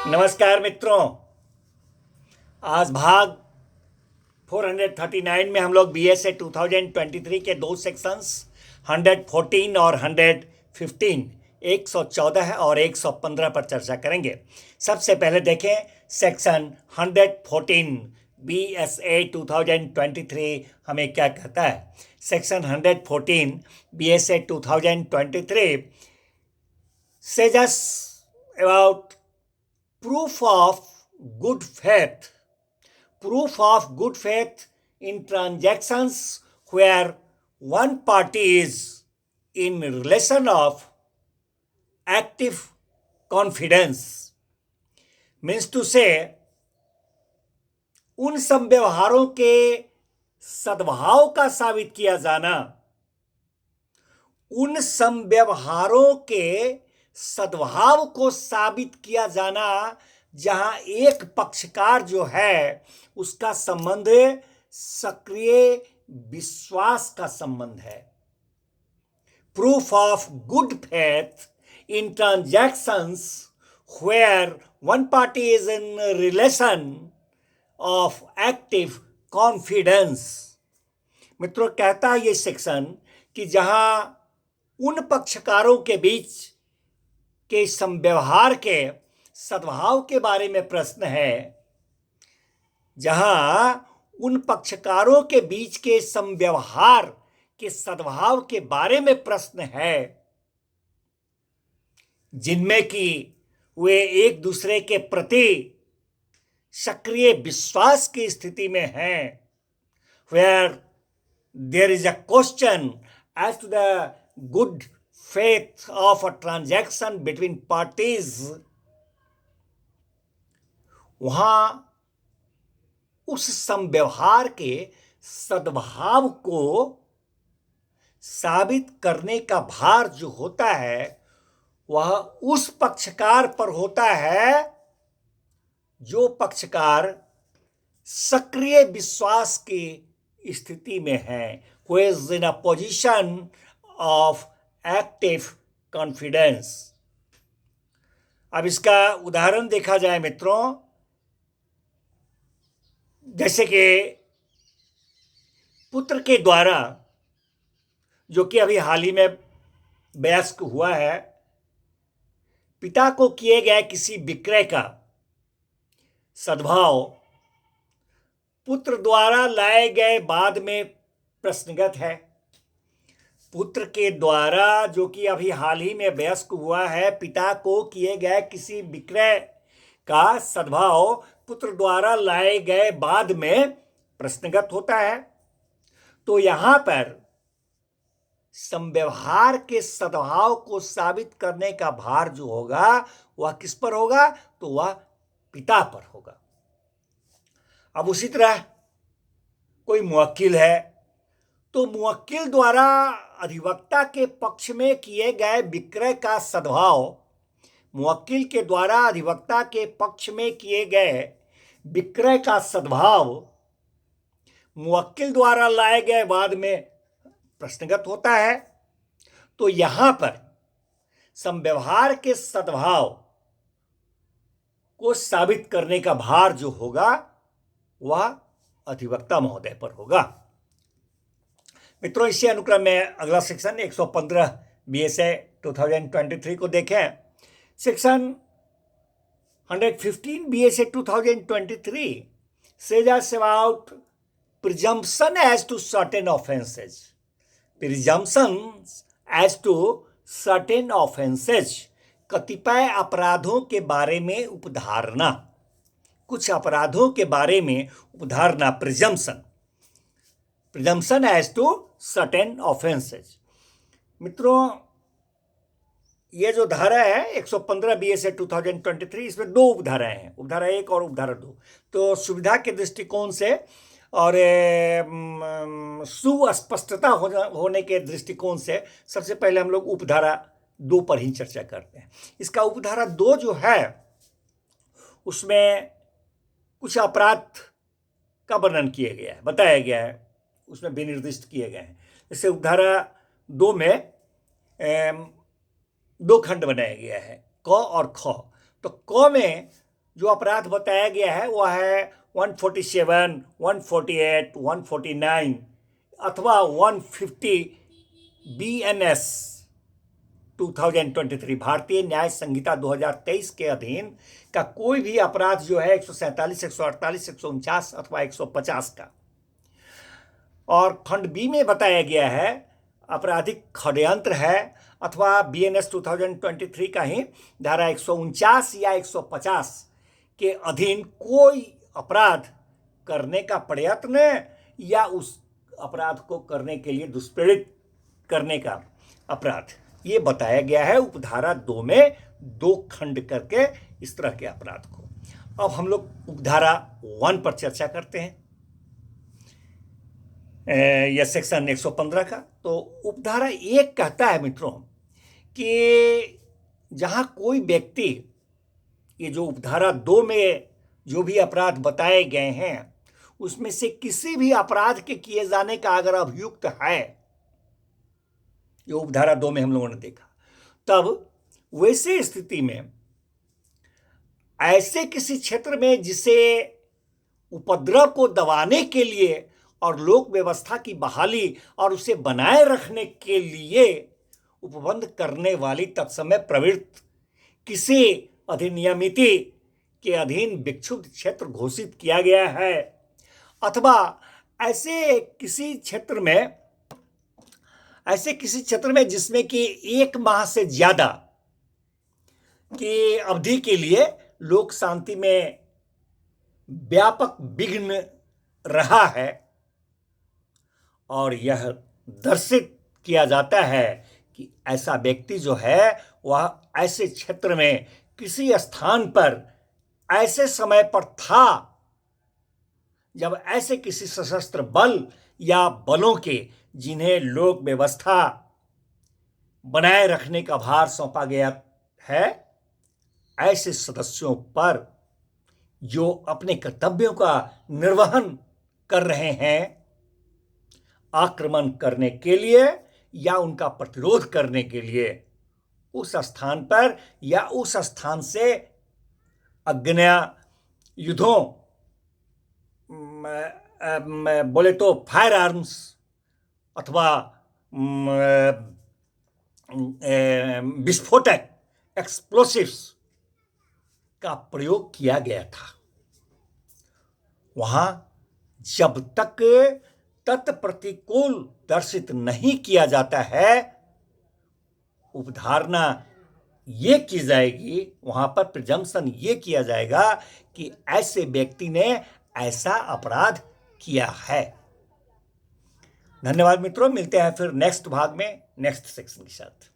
नमस्कार मित्रों। आज भाग 439 में हम लोग बीएसए 2023 के दो सेक्शंस 114 और 115 114 और 115 पर चर्चा करेंगे। सबसे पहले देखें सेक्शन 114 बीएसए 2023 हमें क्या कहता है। Section 114 BSA 2023 says us about proof of good faith. Proof of good faith in transactions where one party is in relation of active confidence. Means to say, उन सब व्यवहारों के सद्भाव का साबित किया जाना, उन सब व्यवहारों के सद्भाव को साबित किया जाना जहां एक पक्षकार जो है उसका संबंध सक्रिय विश्वास का संबंध है। Proof of good faith in transactions where one party is in relation of active confidence. मित्रों, कहता है ये सेक्शन कि जहां उन पक्षकारों के बीच के संव्यवहार के सद्भाव के बारे में प्रश्न है, जहां उन पक्षकारों के बीच के संव्यवहार के सद्भाव के बारे में प्रश्न है जिनमें कि वे एक दूसरे के प्रति सक्रिय विश्वास की स्थिति में हैं, where there is a question as to the good faith of a transaction between parties, वहां उस संव्यवहार के सद्भाव को साबित करने का भार जो होता है वह उस पक्षकार पर होता है जो पक्षकार सक्रिय विश्वास की स्थिति में है, who is in a position of active confidence. अब इसका उदाहरण देखा जाए मित्रों, जैसे कि पुत्र के द्वारा, जो कि अभी हाल ही में वयस्क हुआ है, पिता को किए गए किसी विक्रय का सद्भाव पुत्र द्वारा लाए गए बाद में प्रश्नगत है। पुत्र के द्वारा, जो कि अभी हाल ही में वयस्क हुआ है, पिता को किए गए किसी विक्रय का सद्भाव पुत्र द्वारा लाए गए बाद में प्रश्नगत होता है। तो यहां पर संव्यवहार के सद्भाव को साबित करने का भार जो होगा वह किस पर होगा? तो वह पिता पर होगा। अब उसी तरह कोई मुवक्किल है, तो मुवक्किल द्वारा अधिवक्ता के पक्ष में किए गए विक्रय का सद्भाव, मुवक्किल के द्वारा अधिवक्ता के पक्ष में किए गए विक्रय का सद्भाव मुवक्किल द्वारा लाए गए बाद में प्रश्नगत होता है। तो यहां पर संव्यवहार के सद्भाव को साबित करने का भार जो होगा वह अधिवक्ता महोदय पर होगा। मित्रों, इसी अनुक्रम में अगला सेक्शन 115 बीएसए 2023 को देखें। Section 115 BSA 2023 says us about presumption as to certain offenses. Presumptions as to certain offenses, कतिपय अपराधों के बारे में उपधारणा, कुछ अपराधों के बारे में उपधारणा, presumption, presumption as to certain offences. मित्रों, ये जो धारा है 115 BSA 2023, इसमें दो उपधाराएं हैं, उपधारा 1 और उपधारा 2। तो सुविधा के दृष्टिकोण से और सुस्पष्टता होने के दृष्टिकोण से सबसे पहले हम लोग उपधारा 2 पर ही चर्चा करते हैं। इसका उपधारा 2 जो है उसमें कुछ अपराध का वर्णन किया गया है, बताया गया है, उसमें विनिर्दिष्ट किए गए हैं। जैसे उपधारा 2 में 2 खंड बनाया गया है, क और ख। तो क में जो अपराध बताया गया है वह है 147, 148, 149 अथवा 150 BNS 2023 भारतीय न्याय संहिता 2023 के अधीन का कोई भी अपराध जो है 147, 148, 149 अथवा 150 का। और खंड बी में बताया गया है आपराधिक षड्यंत्र है अथवा BNS 2023 का ही धारा 149 या 150 के अधीन कोई अपराध करने का प्रयत्न या उस अपराध को करने के लिए दुष्प्रेरित करने का अपराध, ये बताया गया है उपधारा 2 में 2 खंड करके इस तरह के अपराध को। अब हम लोग उपधारा 1 पर चर्चा करते हैं, यह सेक्शन 115 का। तो उपधारा 1 कहता है मित्रों कि जहां कोई व्यक्ति, ये जो उपधारा 2 में जो भी अपराध बताए गए हैं उसमें से किसी भी अपराध के किए जाने का अगर अभियुक्त है, जो उपधारा 2 में हम लोगों ने देखा, तब वैसे स्थिति में ऐसे किसी क्षेत्र में जिसे उपद्रव को दबाने के लिए और लोक व्यवस्था की बहाली और उसे बनाए रखने के लिए उपबंध करने वाली तत्समय प्रवृत्त किसी अधिनियमिति के अधीन विक्षुब्ध क्षेत्र घोषित किया गया है अथवा ऐसे किसी क्षेत्र में जिसमें कि 1 माह से ज्यादा की अवधि के लिए लोक शांति में व्यापक विघ्न रहा है और यह दर्शित किया जाता है कि ऐसा व्यक्ति जो है वह ऐसे क्षेत्र में किसी स्थान पर ऐसे समय पर था जब ऐसे किसी सशस्त्र बल या बलों के जिन्हें लोक व्यवस्था बनाए रखने का भार सौंपा गया है, ऐसे सदस्यों पर जो अपने कर्तव्यों का निर्वहन कर रहे हैं, आक्रमण करने के लिए या उनका प्रतिरोध करने के लिए उस स्थान पर या उस स्थान से अज्ञेय युद्धों, बोले तो फायर आर्म्स अथवा विस्फोटक एक्सप्लोसिव्स का प्रयोग किया गया था। वहां जब तक तत्प्रतिकूल दर्शित नहीं किया जाता है, उपधारणा ये की जाएगी, वहां पर प्रिजम्पशन ये किया जाएगा कि ऐसे व्यक्ति ने ऐसा अपराध किया है। धन्यवाद मित्रों, मिलते हैं फिर नेक्स्ट भाग में नेक्स्ट सेक्शन के साथ।